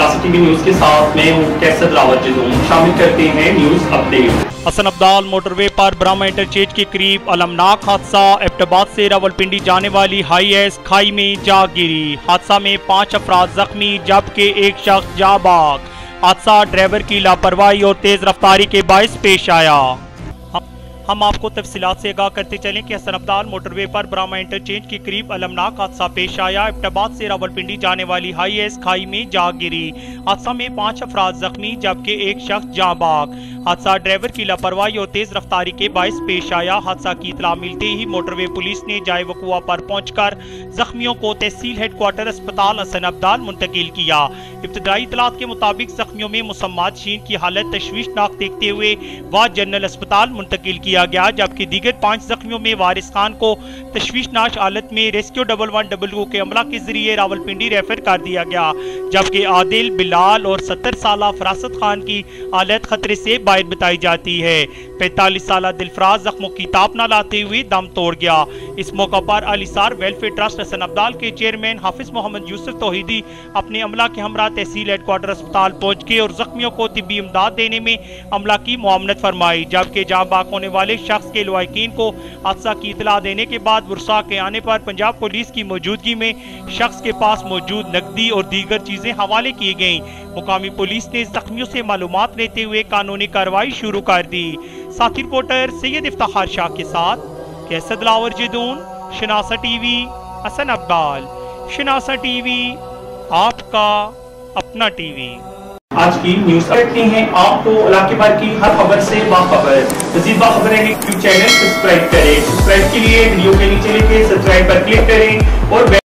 शनासा TV news के साथ मैं हूं कैसर रावत जदून। शामिल करते हैं news update. Hasan Abdal motorway पर ब्रह्मा इंटरचेंज के करीब अलमनाक हादसा। एबटाबाद से रावलपिंडी जाने वाली हाईएस खाई में जा गिरी। हादसा में 5 अफराद जख्मी जबकि एक शख्स जाबाक। हादसा ड्राइवर की लापरवाही और तेज रफ्तारी के बायस पेश आया। हम आपको तफसीलात से आगाह करते चलें कि हसन अब्दाल मोटरवे पर ब्रह्मा इंटरचेंज के करीब अलमनाक हादसा पेश आया। एबटाबाद से रावलपिंडी जाने वाली हाईएस खाई में जा गिरी। हादसा में 5 अफराद जख्मी जबकि एक शख्स जाबाक। हादसा ड्राइवर की लापरवाही और तेज रफ्तारी के बायस पेश आया। हादसा की इतला मिलते ही मोटरवे पुलिस ने जाए वकुआ पर पहुंचकर जख्मियों को तहसील हेडक्वार्टर अस्पताल हसन अब्दाल मुंतकिल किया। इब्तदाई इतलात के मुताबिक जख्मियों में मुसम्मात शीन की हालत तशवीशनाक देखते हुए वह जनरल अस्पताल मुंतकिल किया गया, जबकि दीगर 5 जख्मियों में वारिस खान को तशवीशनाक हालत में रेस्क्यू 1112 के अमला के जरिए रावलपिंडी रेफर कर दिया गया, जबकि आदिल, बिलाल और 70 साल फरासत खान की हालत खतरे से बाहर बताई जाती है। 45 साल दिलफराज जख्मों की ताप न लाते हुए दम तोड़ गया। इस मौका पर अलीसार वेलफेयर ट्रस्ट हसन अब्दाल के चेयरमैन हाफिज मोहम्मद यूसुफ तौहीदी अपने अमला के हमरा तहसील हेडक्वार्टर अस्पताल पहुंच गए और जख्मियों को तिब्बी इमदाद देने में अमला की मुआवनत फरमाई, जबकि जाँ बाक होने वाले शख्स के लवाकिन को हादसा की इतला देने के बाद बुरसा के आने पर पंजाब पुलिस की मौजूदगी में शख्स के पास मौजूद नकदी और दीगर चीजें हवाले की गयी। मुकामी पुलिस ने जख्मियों से मालूमात लेते हुए कानूनी कार्रवाई शुरू कर दी। साथी रिपोर्टर सैयद इफ्तार शाह के साथ कैसर दिलावर जदून, शनासा टीवी, हसन अब्दाल। शनासा टीवी, आपका अपना टीवी। आज की न्यूज देखते हैं आपको इलाके भर की हर खबर से बाखबर। मज़ीद बाखबर रहने यूट्यूब चैनल सब्सक्राइब करें। सब्सक्राइब के लिए वीडियो के नीचे लिखे सब्सक्राइब पर क्लिक करें और